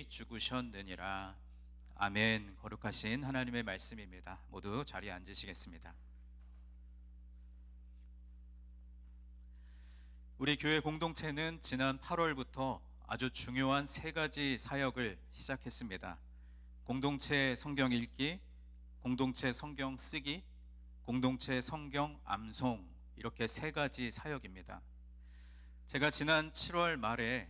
죽으셨느니라. 아멘. 거룩하신 하나님의 말씀입니다. 모두 자리에 앉으시겠습니다. 우리 교회 공동체는 지난 8월부터 아주 중요한 세 가지 사역을 시작했습니다. 공동체 성경 읽기, 공동체 성경 쓰기, 공동체 성경 암송, 이렇게 세 가지 사역입니다. 제가 지난 7월 말에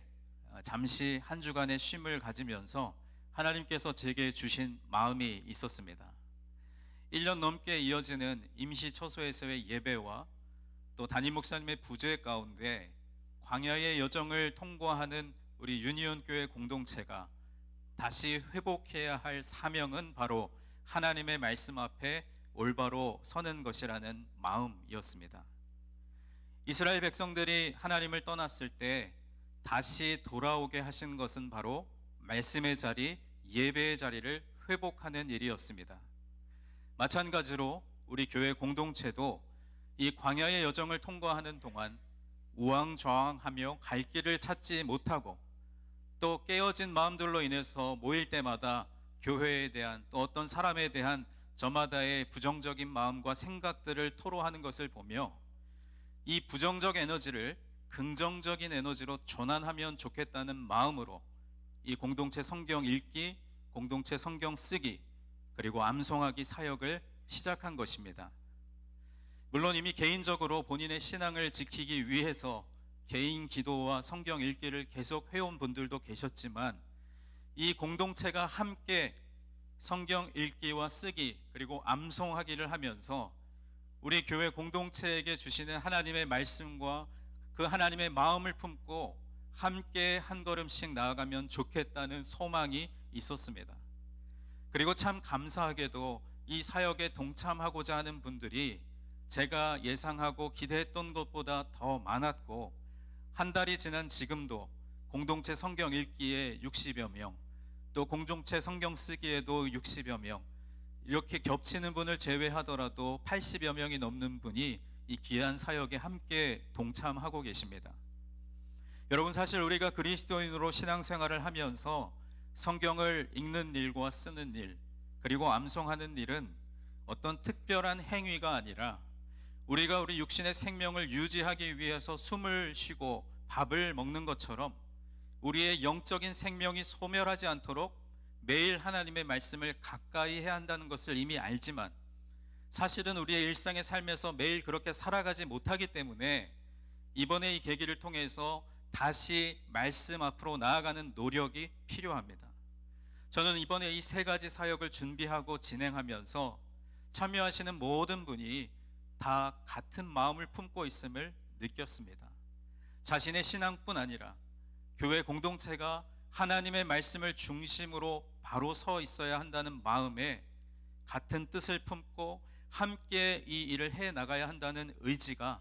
잠시 한 주간의 쉼을 가지면서 하나님께서 제게 주신 마음이 있었습니다. 1년 넘게 이어지는 임시 처소에서의 예배와 또 담임 목사님의 부재 가운데 광야의 여정을 통과하는 우리 유니온 교회 공동체가 다시 회복해야 할 사명은 바로 하나님의 말씀 앞에 올바로 서는 것이라는 마음이었습니다. 이스라엘 백성들이 하나님을 떠났을 때 다시 돌아오게 하신 것은 바로 말씀의 자리, 예배의 자리를 회복하는 일이었습니다. 마찬가지로 우리 교회 공동체도 이 광야의 여정을 통과하는 동안 우왕좌왕하며 갈 길을 찾지 못하고 또 깨어진 마음들로 인해서 모일 때마다 교회에 대한 또 어떤 사람에 대한 저마다의 부정적인 마음과 생각들을 토로하는 것을 보며 이 부정적 에너지를 긍정적인 에너지로 전환하면 좋겠다는 마음으로 이 공동체 성경 읽기, 공동체 성경 쓰기, 그리고 암송하기 사역을 시작한 것입니다. 물론 이미 개인적으로 본인의 신앙을 지키기 위해서 개인 기도와 성경 읽기를 계속 해온 분들도 계셨지만 이 공동체가 함께 성경 읽기와 쓰기 그리고 암송하기를 하면서 우리 교회 공동체에게 주시는 하나님의 말씀과 그 하나님의 마음을 품고 함께 한 걸음씩 나아가면 좋겠다는 소망이 있었습니다. 그리고 참 감사하게도 이 사역에 동참하고자 하는 분들이 제가 예상하고 기대했던 것보다 더 많았고, 한 달이 지난 지금도 공동체 성경 읽기에 60여 명, 또 공동체 성경 쓰기에도 60여 명, 이렇게 겹치는 분을 제외하더라도 80여 명이 넘는 분이 이 귀한 사역에 함께 동참하고 계십니다. 여러분, 사실 우리가 그리스도인으로 신앙생활을 하면서 성경을 읽는 일과 쓰는 일, 그리고 암송하는 일은 어떤 특별한 행위가 아니라 우리가 우리 육신의 생명을 유지하기 위해서 숨을 쉬고 밥을 먹는 것처럼 우리의 영적인 생명이 소멸하지 않도록 매일 하나님의 말씀을 가까이 해야 한다는 것을 이미 알지만 사실은 우리의 일상의 삶에서 매일 그렇게 살아가지 못하기 때문에 이번에 이 계기를 통해서 다시 말씀 앞으로 나아가는 노력이 필요합니다. 저는 이번에 이 세 가지 사역을 준비하고 진행하면서 참여하시는 모든 분이 다 같은 마음을 품고 있음을 느꼈습니다. 자신의 신앙뿐 아니라 교회 공동체가 하나님의 말씀을 중심으로 바로 서 있어야 한다는 마음에 같은 뜻을 품고 함께 이 일을 해 나가야 한다는 의지가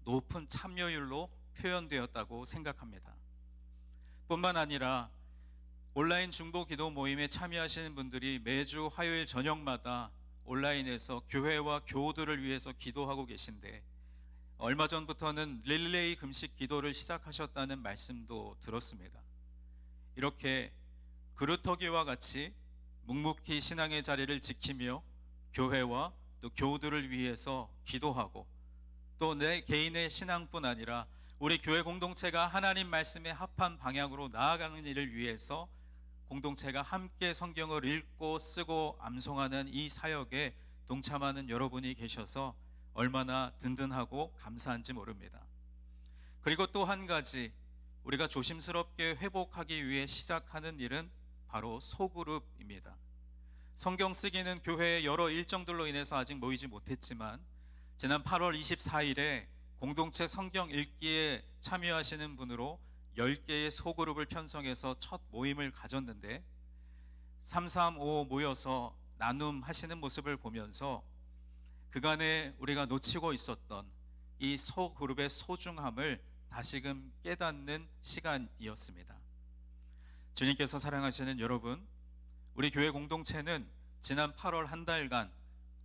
높은 참여율로 표현되었다고 생각합니다. 뿐만 아니라 온라인 중보 기도 모임에 참여하시는 분들이 매주 화요일 저녁마다 온라인에서 교회와 교우들을 위해서 기도하고 계신데, 얼마 전부터는 릴레이 금식 기도를 시작하셨다는 말씀도 들었습니다. 이렇게 그루터기와 같이 묵묵히 신앙의 자리를 지키며 교회와 또 교우들을 위해서 기도하고 또 내 개인의 신앙뿐 아니라 우리 교회 공동체가 하나님 말씀에 합한 방향으로 나아가는 일을 위해서 공동체가 함께 성경을 읽고 쓰고 암송하는 이 사역에 동참하는 여러분이 계셔서 얼마나 든든하고 감사한지 모릅니다. 그리고 또 한 가지, 우리가 조심스럽게 회복하기 위해 시작하는 일은 바로 소그룹입니다. 성경 쓰기는 교회의 여러 일정들로 인해서 아직 모이지 못했지만 지난 8월 24일에 공동체 성경 읽기에 참여하시는 분으로 10개의 소그룹을 편성해서 첫 모임을 가졌는데 335 모여서 나눔하시는 모습을 보면서 그간에 우리가 놓치고 있었던 이 소그룹의 소중함을 다시금 깨닫는 시간이었습니다. 주님께서 사랑하시는 여러분, 우리 교회 공동체는 지난 8월 한 달간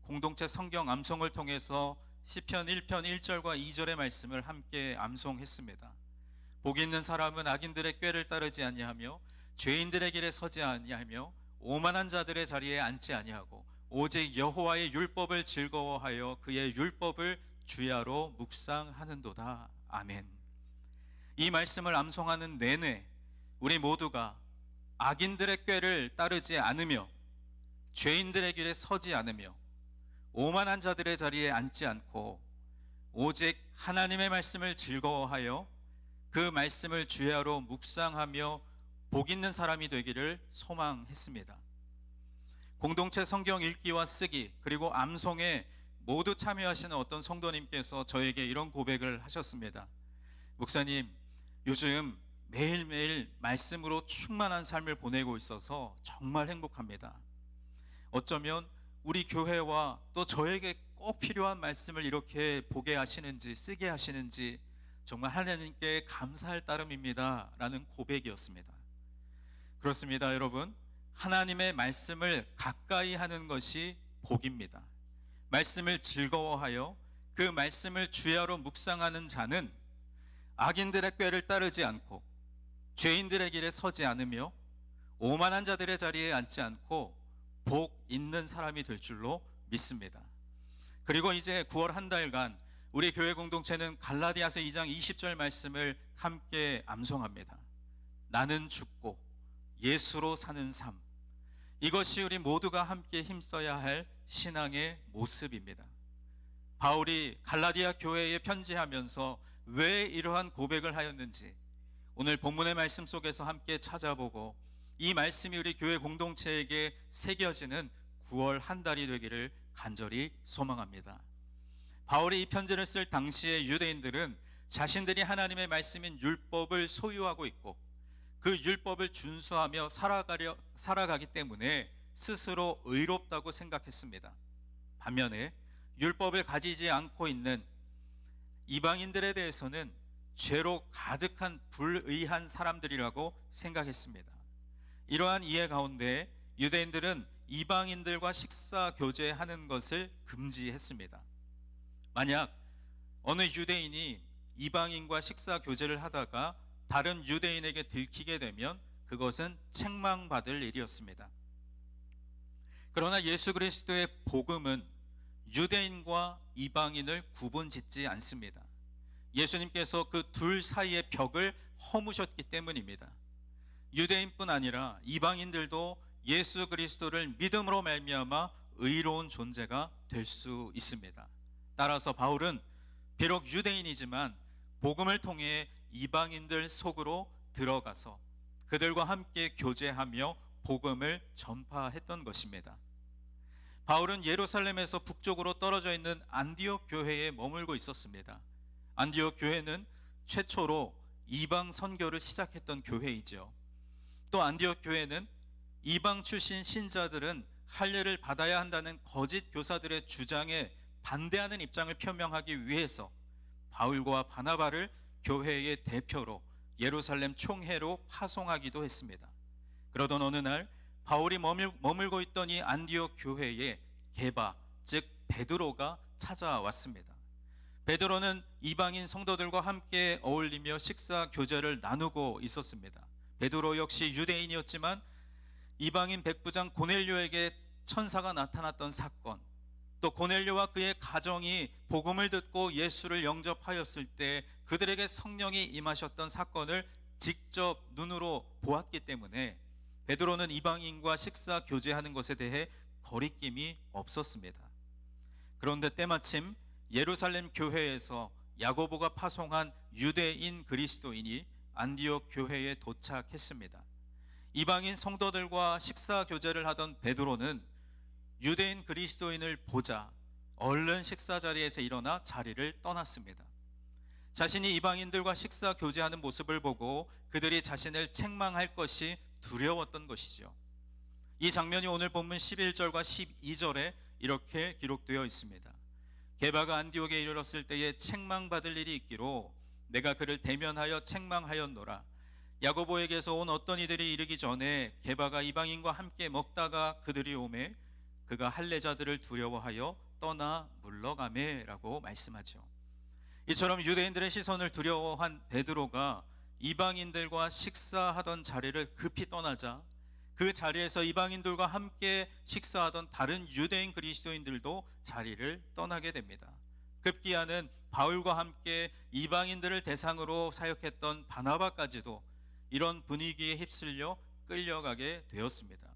공동체 성경 암송을 통해서 시편 1편 1절과 2절의 말씀을 함께 암송했습니다. 복 있는 사람은 악인들의 꾀를 따르지 아니하며 죄인들의 길에 서지 아니하며 오만한 자들의 자리에 앉지 아니하고 오직 여호와의 율법을 즐거워하여 그의 율법을 주야로 묵상하는도다. 아멘. 이 말씀을 암송하는 내내 우리 모두가 악인들의 꾀를 따르지 않으며 죄인들의 길에 서지 않으며 오만한 자들의 자리에 앉지 않고 오직 하나님의 말씀을 즐거워하여 그 말씀을 주야로 묵상하며 복 있는 사람이 되기를 소망했습니다. 공동체 성경 읽기와 쓰기 그리고 암송에 모두 참여하시는 어떤 성도님께서 저에게 이런 고백을 하셨습니다. 목사님, 요즘 매일매일 말씀으로 충만한 삶을 보내고 있어서 정말 행복합니다. 어쩌면 우리 교회와 또 저에게 꼭 필요한 말씀을 이렇게 보게 하시는지 쓰게 하시는지 정말 하나님께 감사할 따름입니다 라는 고백이었습니다. 그렇습니다, 여러분. 하나님의 말씀을 가까이 하는 것이 복입니다. 말씀을 즐거워하여 그 말씀을 주야로 묵상하는 자는 악인들의 꾀를 따르지 않고 죄인들의 길에 서지 않으며 오만한 자들의 자리에 앉지 않고 복 있는 사람이 될 줄로 믿습니다. 그리고 이제 9월 한 달간 우리 교회 공동체는 갈라디아서 2장 20절 말씀을 함께 암송합니다. 나는 죽고 예수로 사는 삶, 이것이 우리 모두가 함께 힘써야 할 신앙의 모습입니다. 바울이 갈라디아 교회에 편지하면서 왜 이러한 고백을 하였는지 오늘 본문의 말씀 속에서 함께 찾아보고 이 말씀이 우리 교회 공동체에게 새겨지는 9월 한 달이 되기를 간절히 소망합니다. 바울이 이 편지를 쓸 당시의 유대인들은 자신들이 하나님의 말씀인 율법을 소유하고 있고 그 율법을 준수하며 살아가기 때문에 스스로 의롭다고 생각했습니다. 반면에 율법을 가지지 않고 있는 이방인들에 대해서는 죄로 가득한 불의한 사람들이라고 생각했습니다. 이러한 이해 가운데 유대인들은 이방인들과 식사 교제하는 것을 금지했습니다. 만약 어느 유대인이 이방인과 식사 교제를 하다가 다른 유대인에게 들키게 되면 그것은 책망받을 일이었습니다. 그러나 예수 그리스도의 복음은 유대인과 이방인을 구분짓지 않습니다. 예수님께서 그 둘 사이의 벽을 허무셨기 때문입니다. 유대인뿐 아니라 이방인들도 예수 그리스도를 믿음으로 말미암아 의로운 존재가 될 수 있습니다. 따라서 바울은 비록 유대인이지만 복음을 통해 이방인들 속으로 들어가서 그들과 함께 교제하며 복음을 전파했던 것입니다. 바울은 예루살렘에서 북쪽으로 떨어져 있는 안디옥 교회에 머물고 있었습니다. 안디옥 교회는 최초로 이방 선교를 시작했던 교회이죠. 또 안디옥 교회는 이방 출신 신자들은 할례를 받아야 한다는 거짓 교사들의 주장에 반대하는 입장을 표명하기 위해서 바울과 바나바를 교회의 대표로 예루살렘 총회로 파송하기도 했습니다. 그러던 어느 날 바울이 머물고 있던 이 안디옥 교회에 게바, 즉 베드로가 찾아왔습니다. 베드로는 이방인 성도들과 함께 어울리며 식사 교제를 나누고 있었습니다. 베드로 역시 유대인이었지만 이방인 백부장 고넬료에게 천사가 나타났던 사건, 또 고넬료와 그의 가정이 복음을 듣고 예수를 영접하였을 때 그들에게 성령이 임하셨던 사건을 직접 눈으로 보았기 때문에 베드로는 이방인과 식사 교제하는 것에 대해 거리낌이 없었습니다. 그런데 때마침 예루살렘 교회에서 야고보가 파송한 유대인 그리스도인이 안디옥 교회에 도착했습니다. 이방인 성도들과 식사 교제를 하던 베드로는 유대인 그리스도인을 보자 얼른 식사 자리에서 일어나 자리를 떠났습니다. 자신이 이방인들과 식사 교제하는 모습을 보고 그들이 자신을 책망할 것이 두려웠던 것이죠. 이 장면이 오늘 본문 11절과 12절에 이렇게 기록되어 있습니다. 게바가 안디옥에 이르렀을 때에 책망받을 일이 있기로 내가 그를 대면하여 책망하였노라. 야고보에게서 온 어떤 이들이 이르기 전에 게바가 이방인과 함께 먹다가 그들이 오매 그가 할례자들을 두려워하여 떠나 물러가매라고 말씀하죠. 이처럼 유대인들의 시선을 두려워한 베드로가 이방인들과 식사하던 자리를 급히 떠나자 그 자리에서 이방인들과 함께 식사하던 다른 유대인 그리스도인들도 자리를 떠나게 됩니다. 급기야는 바울과 함께 이방인들을 대상으로 사역했던 바나바까지도 이런 분위기에 휩쓸려 끌려가게 되었습니다.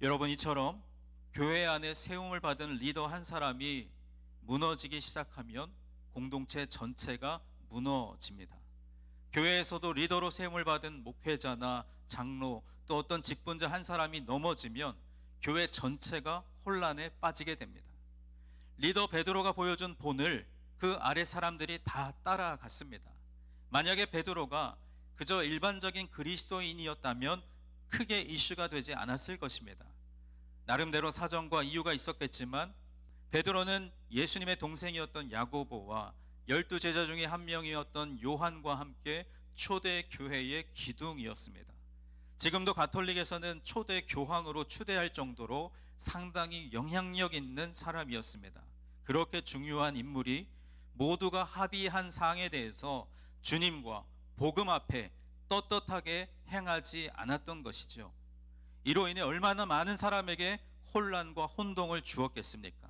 여러분, 이처럼 교회 안에 세움을 받은 리더 한 사람이 무너지기 시작하면 공동체 전체가 무너집니다. 교회에서도 리더로 세움을 받은 목회자나 장로 또 어떤 직분자 한 사람이 넘어지면 교회 전체가 혼란에 빠지게 됩니다. 리더 베드로가 보여준 본을 그 아래 사람들이 다 따라갔습니다. 만약에 베드로가 그저 일반적인 그리스도인이었다면 크게 이슈가 되지 않았을 것입니다. 나름대로 사정과 이유가 있었겠지만 베드로는 예수님의 동생이었던 야고보와 12제자 중에 한 명이었던 요한과 함께 초대 교회의 기둥이었습니다. 지금도 가톨릭에서는 초대 교황으로 추대할 정도로 상당히 영향력 있는 사람이었습니다. 그렇게 중요한 인물이 모두가 합의한 사항에 대해서 주님과 복음 앞에 떳떳하게 행하지 않았던 것이죠. 이로 인해 얼마나 많은 사람에게 혼란과 혼동을 주었겠습니까?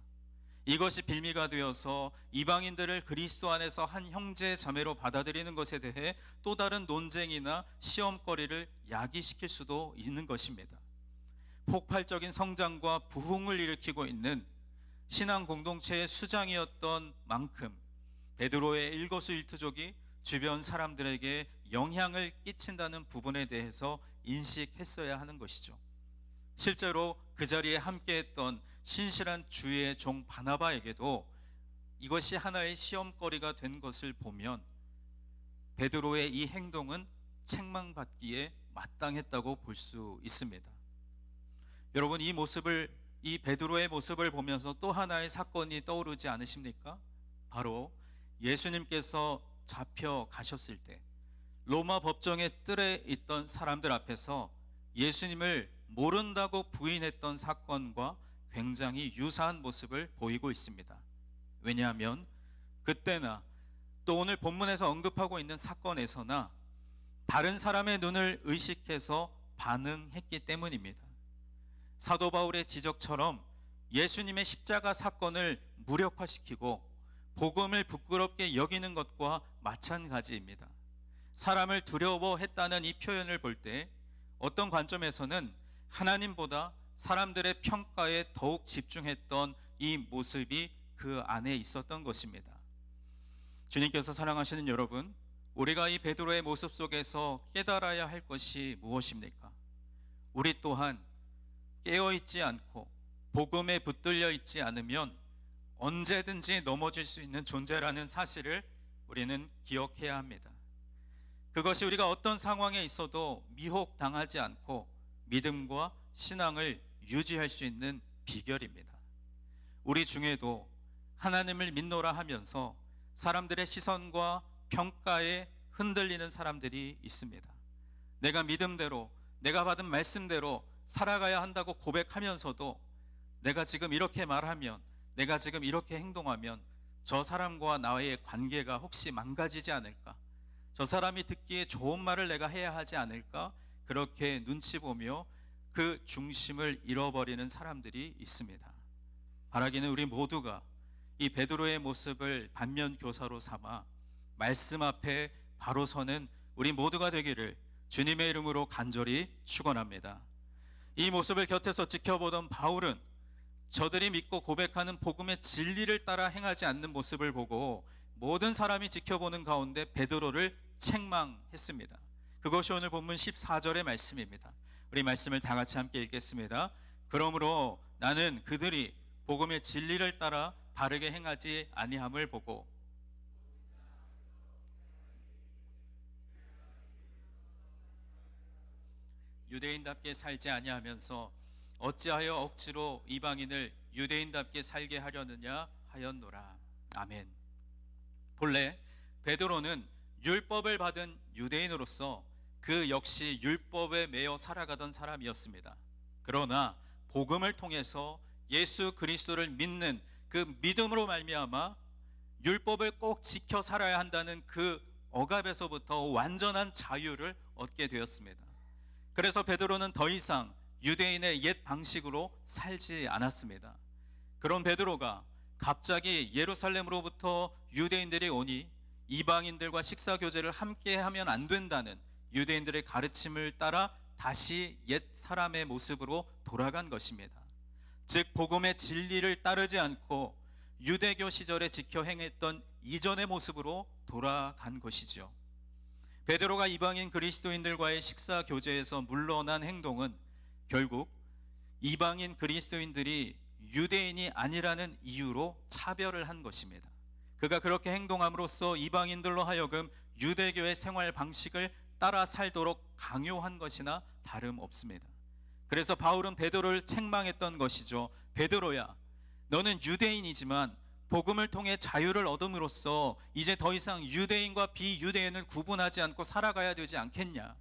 이것이 빌미가 되어서 이방인들을 그리스도 안에서 한 형제 자매로 받아들이는 것에 대해 또 다른 논쟁이나 시험거리를 야기시킬 수도 있는 것입니다. 폭발적인 성장과 부흥을 일으키고 있는 신앙 공동체의 수장이었던 만큼 베드로의 일거수일투족이 주변 사람들에게 영향을 끼친다는 부분에 대해서 인식했어야 하는 것이죠. 실제로 그 자리에 함께했던 신실한 주의 종 바나바에게도 이것이 하나의 시험거리가 된 것을 보면 베드로의 이 행동은 책망받기에 마땅했다고 볼 수 있습니다. 여러분, 이 베드로의 모습을 보면서 또 하나의 사건이 떠오르지 않으십니까? 바로 예수님께서 잡혀가셨을 때 로마 법정의 뜰에 있던 사람들 앞에서 예수님을 모른다고 부인했던 사건과 굉장히 유사한 모습을 보이고 있습니다. 왜냐하면 그때나 또 오늘 본문에서 언급하고 있는 사건에서나 다른 사람의 눈을 의식해서 반응했기 때문입니다. 사도 바울의 지적처럼 예수님의 십자가 사건을 무력화시키고 복음을 부끄럽게 여기는 것과 마찬가지입니다. 사람을 두려워했다는 이 표현을 볼 때 어떤 관점에서는 하나님보다 사람들의 평가에 더욱 집중했던 이 모습이 그 안에 있었던 것입니다. 주님께서 사랑하시는 여러분, 우리가 이 베드로의 모습 속에서 깨달아야 할 것이 무엇입니까? 우리 또한 깨어있지 않고 복음에 붙들려 있지 않으면 언제든지 넘어질 수 있는 존재라는 사실을 우리는 기억해야 합니다. 그것이 우리가 어떤 상황에 있어도 미혹당하지 않고 믿음과 신앙을 유지할 수 있는 비결입니다. 우리 중에도 하나님을 믿노라 하면서 사람들의 시선과 평가에 흔들리는 사람들이 있습니다. 내가 믿음대로, 내가 받은 말씀대로 살아가야 한다고 고백하면서도 내가 지금 이렇게 말하면, 내가 지금 이렇게 행동하면 저 사람과 나의 관계가 혹시 망가지지 않을까? 저 사람이 듣기에 좋은 말을 내가 해야 하지 않을까? 그렇게 눈치 보며 그 중심을 잃어버리는 사람들이 있습니다. 바라기는 우리 모두가 이 베드로의 모습을 반면 교사로 삼아 말씀 앞에 바로 서는 우리 모두가 되기를 주님의 이름으로 간절히 축원합니다. 이 모습을 곁에서 지켜보던 바울은 저들이 믿고 고백하는 복음의 진리를 따라 행하지 않는 모습을 보고 모든 사람이 지켜보는 가운데 베드로를 책망했습니다. 그것이 오늘 본문 14절의 말씀입니다. 우리 말씀을 다 같이 함께 읽겠습니다. 그러므로 나는 그들이 복음의 진리를 따라 바르게 행하지 아니함을 보고 유대인답게 살지 아니하면서 어찌하여 억지로 이방인을 유대인답게 살게 하려느냐 하였노라. 아멘. 본래 베드로는 율법을 받은 유대인으로서 그 역시 율법에 매여 살아가던 사람이었습니다. 그러나 복음을 통해서 예수 그리스도를 믿는 그 믿음으로 말미암아 율법을 꼭 지켜 살아야 한다는 그 억압에서부터 완전한 자유를 얻게 되었습니다. 그래서 베드로는 더 이상 유대인의 옛 방식으로 살지 않았습니다. 그런 베드로가 갑자기 예루살렘으로부터 유대인들이 오니 이방인들과 식사 교제를 함께 하면 안 된다는 유대인들의 가르침을 따라 다시 옛 사람의 모습으로 돌아간 것입니다. 즉 복음의 진리를 따르지 않고 유대교 시절에 지켜 행했던 이전의 모습으로 돌아간 것이죠. 베드로가 이방인 그리스도인들과의 식사 교제에서 물러난 행동은 결국 이방인 그리스도인들이 유대인이 아니라는 이유로 차별을 한 것입니다. 그가 그렇게 행동함으로써 이방인들로 하여금 유대교의 생활 방식을 따라 살도록 강요한 것이나 다름없습니다. 그래서 바울은 베드로를 책망했던 것이죠. 베드로야, 너는 유대인이지만 복음을 통해 자유를 얻음으로써 이제 더 이상 유대인과 비유대인을 구분하지 않고 살아가야 되지 않겠냐?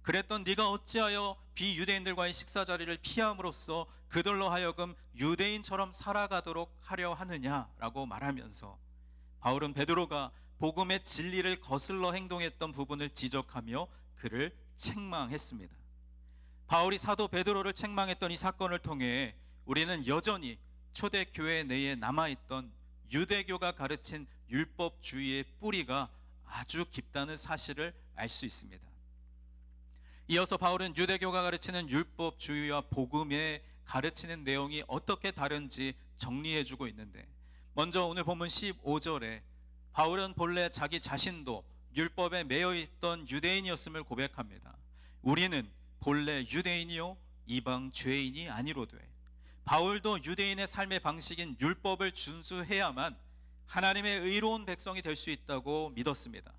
그랬던 네가 어찌하여 비유대인들과의 식사 자리를 피함으로써 그들로 하여금 유대인처럼 살아가도록 하려 하느냐라고 말하면서 바울은 베드로가 복음의 진리를 거슬러 행동했던 부분을 지적하며 그를 책망했습니다. 바울이 사도 베드로를 책망했던 이 사건을 통해 우리는 여전히 초대교회 내에 남아있던 유대교가 가르친 율법주의의 뿌리가 아주 깊다는 사실을 알 수 있습니다. 이어서 바울은 유대교가 가르치는 율법주의와 복음에 가르치는 내용이 어떻게 다른지 정리해주고 있는데, 먼저 오늘 본문 15절에 바울은 본래 자기 자신도 율법에 매여있던 유대인이었음을 고백합니다. 우리는 본래 유대인이요 이방 죄인이 아니로되. 바울도 유대인의 삶의 방식인 율법을 준수해야만 하나님의 의로운 백성이 될 수 있다고 믿었습니다.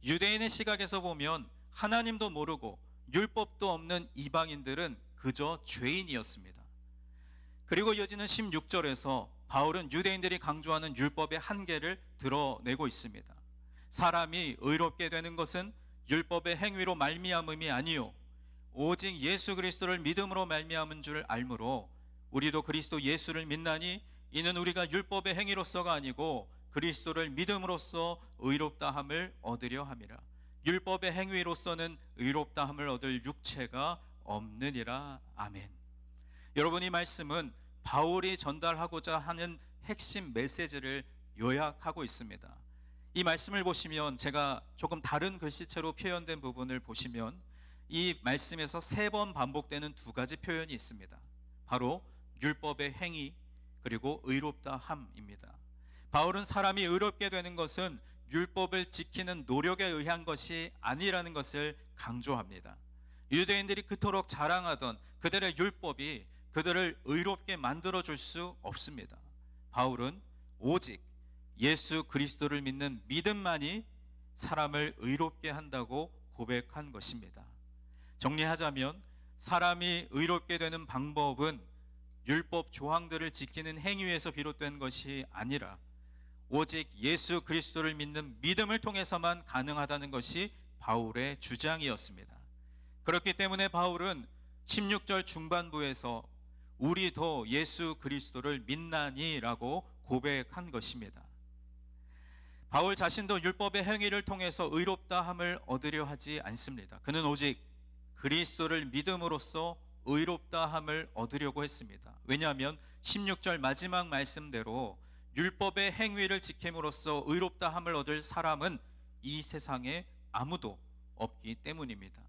유대인의 시각에서 보면 하나님도 모르고 율법도 없는 이방인들은 그저 죄인이었습니다. 그리고 이어지는 16절에서 바울은 유대인들이 강조하는 율법의 한계를 드러내고 있습니다. 사람이 의롭게 되는 것은 율법의 행위로 말미암음이 아니요 오직 예수 그리스도를 믿음으로 말미암은 줄 알므로 우리도 그리스도 예수를 믿나니 이는 우리가 율법의 행위로서가 아니고 그리스도를 믿음으로써 의롭다함을 얻으려 함이라. 율법의 행위로서는 의롭다함을 얻을 육체가 없느니라. 아멘. 여러분, 이 말씀은 바울이 전달하고자 하는 핵심 메시지를 요약하고 있습니다. 이 말씀을 보시면, 제가 조금 다른 글씨체로 표현된 부분을 보시면 이 말씀에서 3번 반복되는 2가지 표현이 있습니다. 바로 율법의 행위 그리고 의롭다함입니다. 바울은 사람이 의롭게 되는 것은 율법을 지키는 노력에 의한 것이 아니라는 것을 강조합니다. 유대인들이 그토록 자랑하던 그들의 율법이 그들을 의롭게 만들어줄 수 없습니다. 바울은 오직 예수 그리스도를 믿는 믿음만이 사람을 의롭게 한다고 고백한 것입니다. 정리하자면 사람이 의롭게 되는 방법은 율법 조항들을 지키는 행위에서 비롯된 것이 아니라 오직 예수 그리스도를 믿는 믿음을 통해서만 가능하다는 것이 바울의 주장이었습니다. 그렇기 때문에 바울은 16절 중반부에서 우리도 예수 그리스도를 믿나니라고 고백한 것입니다. 바울 자신도 율법의 행위를 통해서 의롭다함을 얻으려 하지 않습니다. 그는 오직 그리스도를 믿음으로써 의롭다함을 얻으려고 했습니다. 왜냐하면 16절 마지막 말씀대로 율법의 행위를 지킴으로써 의롭다함을 얻을 사람은 이 세상에 아무도 없기 때문입니다.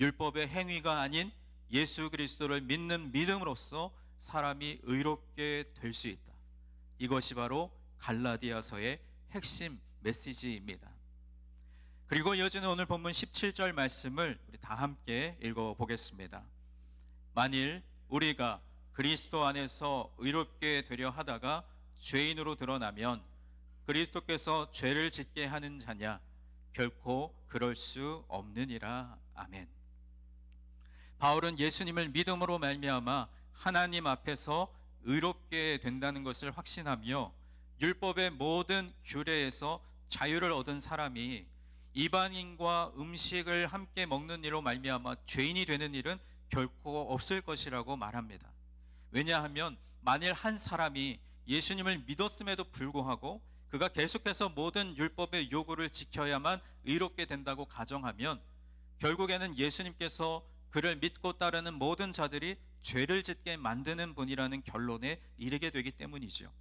율법의 행위가 아닌 예수 그리스도를 믿는 믿음으로써 사람이 의롭게 될 수 있다. 이것이 바로 갈라디아서의 핵심 메시지입니다. 그리고 이어지는 오늘 본문 17절 말씀을 우리 다 함께 읽어보겠습니다. 만일 우리가 그리스도 안에서 의롭게 되려 하다가 죄인으로 드러나면 그리스도께서 죄를 짓게 하는 자냐? 결코 그럴 수 없느니라. 아멘. 바울은 예수님을 믿음으로 말미암아 하나님 앞에서 의롭게 된다는 것을 확신하며 율법의 모든 규례에서 자유를 얻은 사람이 이방인과 음식을 함께 먹는 일로 말미암아 죄인이 되는 일은 결코 없을 것이라고 말합니다. 왜냐하면 만일 한 사람이 예수님을 믿었음에도 불구하고 그가 계속해서 모든 율법의 요구를 지켜야만 의롭게 된다고 가정하면 결국에는 예수님께서 그를 믿고 따르는 모든 자들이 죄를 짓게 만드는 분이라는 결론에 이르게 되기 때문이죠.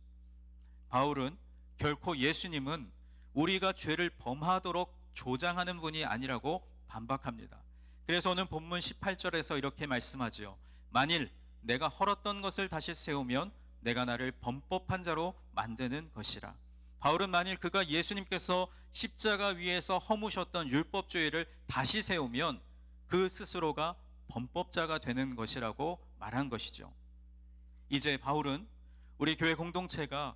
바울은 결코 예수님은 우리가 죄를 범하도록 조장하는 분이 아니라고 반박합니다. 그래서 오늘 본문 18절에서 이렇게 말씀하죠. 만일 내가 헐었던 것을 다시 세우면 내가 나를 범법한 자로 만드는 것이라. 바울은 만일 그가 예수님께서 십자가 위에서 허무셨던 율법주의를 다시 세우면 그 스스로가 범법자가 되는 것이라고 말한 것이죠. 이제 바울은 우리 교회 공동체가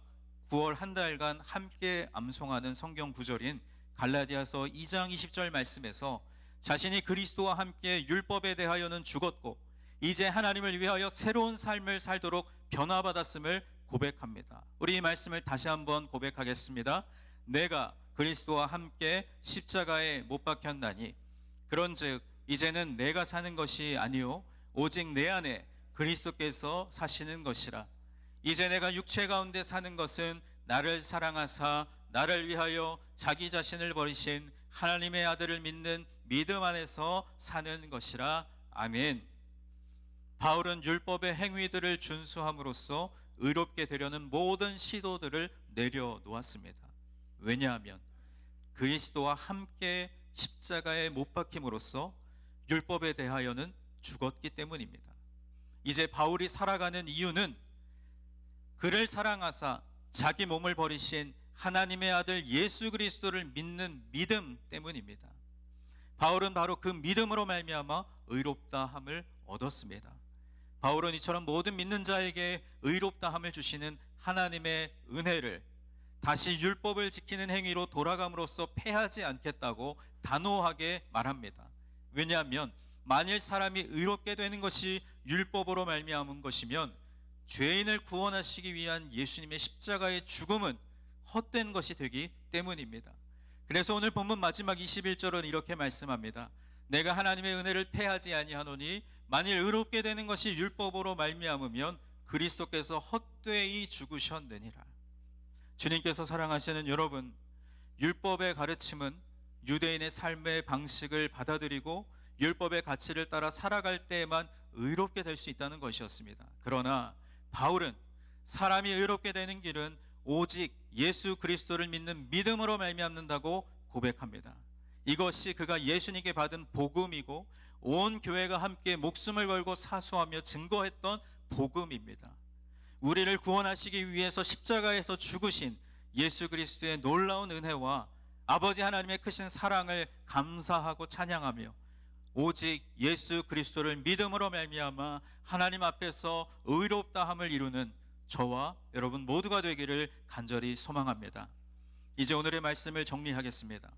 9월 한 달간 함께 암송하는 성경 구절인 갈라디아서 2장 20절 말씀에서 자신이 그리스도와 함께 율법에 대하여는 죽었고 이제 하나님을 위하여 새로운 삶을 살도록 변화받았음을 고백합니다. 우리 이 말씀을 다시 한번 고백하겠습니다. 내가 그리스도와 함께 십자가에 못 박혔나니 그런즉 이제는 내가 사는 것이 아니요 오직 내 안에 그리스도께서 사시는 것이라. 이제 내가 육체 가운데 사는 것은 나를 사랑하사 나를 위하여 자기 자신을 버리신 하나님의 아들을 믿는 믿음 안에서 사는 것이라. 아멘. 바울은 율법의 행위들을 준수함으로써 의롭게 되려는 모든 시도들을 내려놓았습니다. 왜냐하면 그리스도와 함께 십자가에 못 박힘으로써 율법에 대하여는 죽었기 때문입니다. 이제 바울이 살아가는 이유는 그를 사랑하사 자기 몸을 버리신 하나님의 아들 예수 그리스도를 믿는 믿음 때문입니다. 바울은 바로 그 믿음으로 말미암아 의롭다함을 얻었습니다. 바울은 이처럼 모든 믿는 자에게 의롭다함을 주시는 하나님의 은혜를 다시 율법을 지키는 행위로 돌아감으로써 패하지 않겠다고 단호하게 말합니다. 왜냐하면 만일 사람이 의롭게 되는 것이 율법으로 말미암은 것이면 죄인을 구원하시기 위한 예수님의 십자가의 죽음은 헛된 것이 되기 때문입니다. 그래서 오늘 본문 마지막 21절은 이렇게 말씀합니다. 내가 하나님의 은혜를 패하지 아니하노니 만일 의롭게 되는 것이 율법으로 말미암으면 그리스도께서 헛되이 죽으셨느니라. 주님께서 사랑하시는 여러분, 율법의 가르침은 유대인의 삶의 방식을 받아들이고 율법의 가치를 따라 살아갈 때에만 의롭게 될 수 있다는 것이었습니다. 그러나 바울은 사람이 의롭게 되는 길은 오직 예수 그리스도를 믿는 믿음으로 말미암는다고 고백합니다. 이것이 그가 예수님께 받은 복음이고 온 교회가 함께 목숨을 걸고 사수하며 증거했던 복음입니다. 우리를 구원하시기 위해서 십자가에서 죽으신 예수 그리스도의 놀라운 은혜와 아버지 하나님의 크신 사랑을 감사하고 찬양하며 오직 예수 그리스도를 믿음으로 말미암아 하나님 앞에서 의롭다함을 이루는 저와 여러분 모두가 되기를 간절히 소망합니다. 이제 오늘의 말씀을 정리하겠습니다.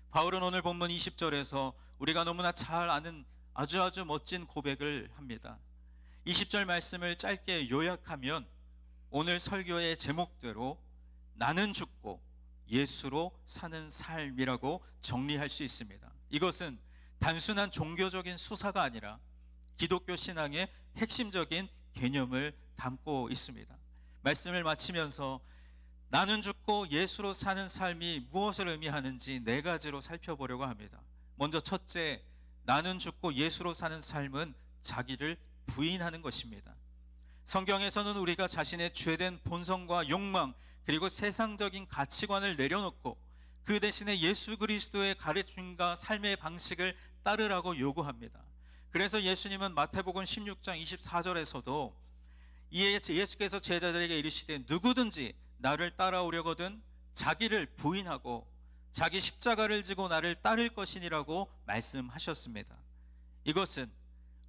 바울은 오늘 본문 20절에서 우리가 너무나 잘 아는 아주 멋진 고백을 합니다. 20절 말씀을 짧게 요약하면 오늘 설교의 제목대로 나는 죽고 예수로 사는 삶이라고 정리할 수 있습니다. 이것은 단순한 종교적인 수사가 아니라 기독교 신앙의 핵심적인 개념을 담고 있습니다. 말씀을 마치면서 나는 죽고 예수로 사는 삶이 무엇을 의미하는지 네 가지로 살펴보려고 합니다. 먼저 첫째, 나는 죽고 예수로 사는 삶은 자기를 부인하는 것입니다. 성경에서는 우리가 자신의 죄된 본성과 욕망 그리고 세상적인 가치관을 내려놓고 그 대신에 예수 그리스도의 가르침과 삶의 방식을 따르라고 요구합니다. 그래서 예수님은 마태복음 16장 24절에서도 예수께서 제자들에게 이르시되 누구든지 나를 따라오려거든 자기를 부인하고 자기 십자가를 지고 나를 따를 것이니라고 말씀하셨습니다. 이것은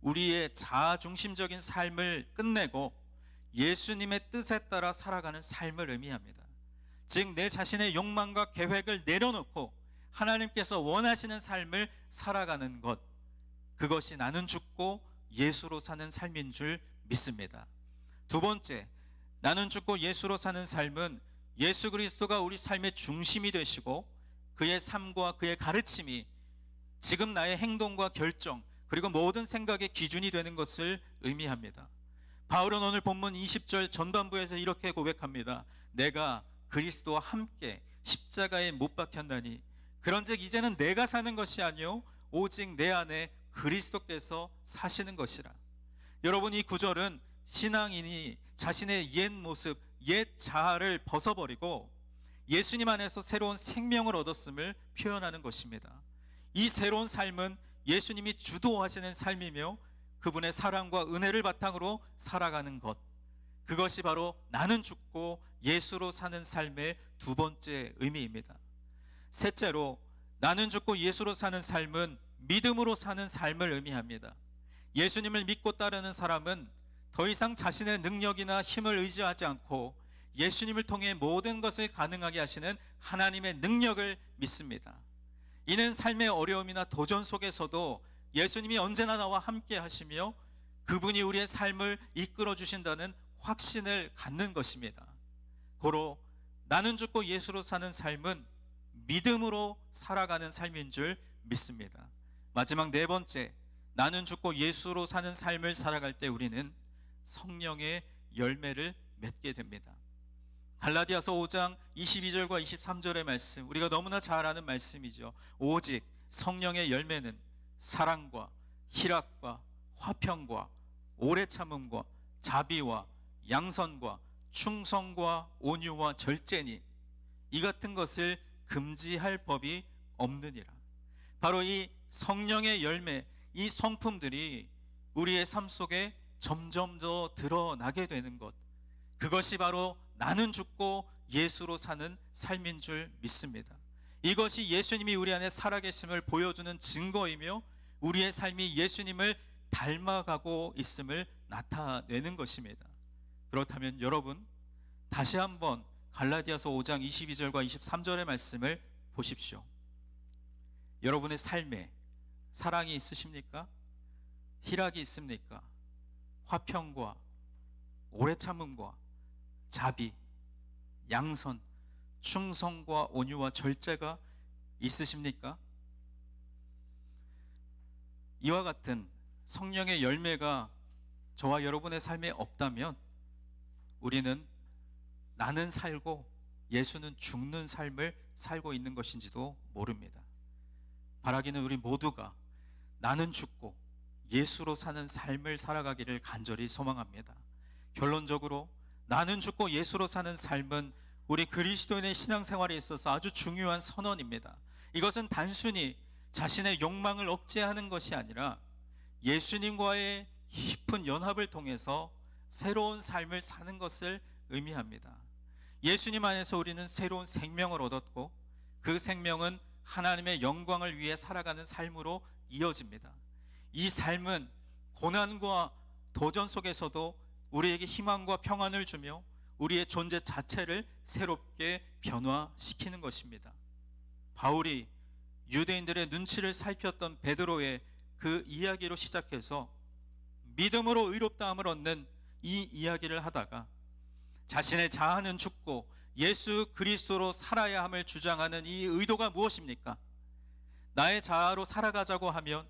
우리의 자아중심적인 삶을 끝내고 예수님의 뜻에 따라 살아가는 삶을 의미합니다. 즉 내 자신의 욕망과 계획을 내려놓고 하나님께서 원하시는 삶을 살아가는 것, 그것이 나는 죽고 예수로 사는 삶인 줄 믿습니다. 두 번째, 나는 죽고 예수로 사는 삶은 예수 그리스도가 우리 삶의 중심이 되시고 그의 삶과 그의 가르침이 지금 나의 행동과 결정 그리고 모든 생각의 기준이 되는 것을 의미합니다. 바울은 오늘 본문 20절 전반부에서 이렇게 고백합니다. 내가 그리스도와 함께 십자가에 못 박혔나니 그런즉 이제는 내가 사는 것이 아니요 오직 내 안에 그리스도께서 사시는 것이라. 여러분, 이 구절은 신앙인이 자신의 옛 모습, 옛 자아를 벗어버리고 예수님 안에서 새로운 생명을 얻었음을 표현하는 것입니다. 이 새로운 삶은 예수님이 주도하시는 삶이며 그분의 사랑과 은혜를 바탕으로 살아가는 것, 그것이 바로 나는 죽고 예수로 사는 삶의 두 번째 의미입니다. 셋째로, 나는 죽고 예수로 사는 삶은 믿음으로 사는 삶을 의미합니다. 예수님을 믿고 따르는 사람은 더 이상 자신의 능력이나 힘을 의지하지 않고 예수님을 통해 모든 것을 가능하게 하시는 하나님의 능력을 믿습니다. 이는 삶의 어려움이나 도전 속에서도 예수님이 언제나 나와 함께 하시며 그분이 우리의 삶을 이끌어 주신다는 확신을 갖는 것입니다. 고로 나는 죽고 예수로 사는 삶은 믿음으로 살아가는 삶인 줄 믿습니다. 마지막 네 번째, 나는 죽고 예수로 사는 삶을 살아갈 때 우리는 성령의 열매를 맺게 됩니다. 갈라디아서 5장 22절과 23절의 말씀, 우리가 너무나 잘 아는 말씀이죠. 오직 성령의 열매는 사랑과 희락과 화평과 오래 참음과 자비와 양선과 충성과 온유와 절제니 이 같은 것을 금지할 법이 없느니라. 바로 이 성령의 열매, 이 성품들이 우리의 삶 속에 점점 더 드러나게 되는 것, 그것이 바로 나는 죽고 예수로 사는 삶인 줄 믿습니다. 이것이 예수님이 우리 안에 살아계심을 보여주는 증거이며 우리의 삶이 예수님을 닮아가고 있음을 나타내는 것입니다. 그렇다면 여러분, 다시 한번 갈라디아서 5장 22절과 23절의 말씀을 보십시오. 여러분의 삶에 사랑이 있으십니까? 희락이 있습니까? 화평과 오래 참음과 자비, 양선, 충성과 온유와 절제가 있으십니까? 이와 같은 성령의 열매가 저와 여러분의 삶에 없다면 우리는 나는 살고 예수는 죽는 삶을 살고 있는 것인지도 모릅니다. 바라기는 우리 모두가 나는 죽고 예수로 사는 삶을 살아가기를 간절히 소망합니다. 결론적으로 나는 죽고 예수로 사는 삶은 우리 그리스도인의 신앙생활에 있어서 아주 중요한 선언입니다. 이것은 단순히 자신의 욕망을 억제하는 것이 아니라 예수님과의 깊은 연합을 통해서 새로운 삶을 사는 것을 의미합니다. 예수님 안에서 우리는 새로운 생명을 얻었고 그 생명은 하나님의 영광을 위해 살아가는 삶으로 이어집니다. 이 삶은 고난과 도전 속에서도 우리에게 희망과 평안을 주며 우리의 존재 자체를 새롭게 변화시키는 것입니다. 바울이 유대인들의 눈치를 살폈던 베드로의 그 이야기로 시작해서 믿음으로 의롭다함을 얻는 이 이야기를 하다가 자신의 자아는 죽고 예수 그리스도로 살아야 함을 주장하는 이 의도가 무엇입니까? 나의 자아로 살아가자고 하면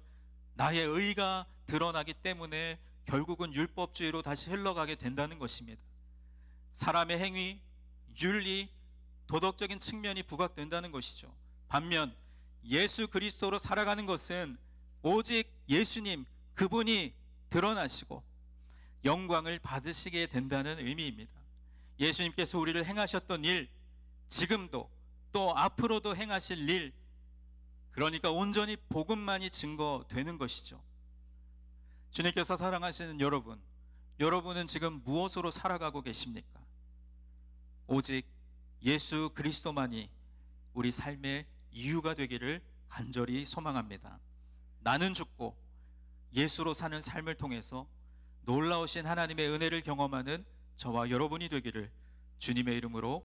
나의 의가 드러나기 때문에 결국은 율법주의로 다시 흘러가게 된다는 것입니다. 사람의 행위, 윤리, 도덕적인 측면이 부각된다는 것이죠. 반면 예수 그리스도로 살아가는 것은 오직 예수님, 그분이 드러나시고 영광을 받으시게 된다는 의미입니다. 예수님께서 우리를 행하셨던 일, 지금도 또 앞으로도 행하실 일, 그러니까 온전히 복음만이 증거되는 것이죠. 주님께서 사랑하시는 여러분, 여러분은 지금 무엇으로 살아가고 계십니까? 오직 예수 그리스도만이 우리 삶의 이유가 되기를 간절히 소망합니다. 나는 죽고 예수로 사는 삶을 통해서 놀라우신 하나님의 은혜를 경험하는 저와 여러분이 되기를 주님의 이름으로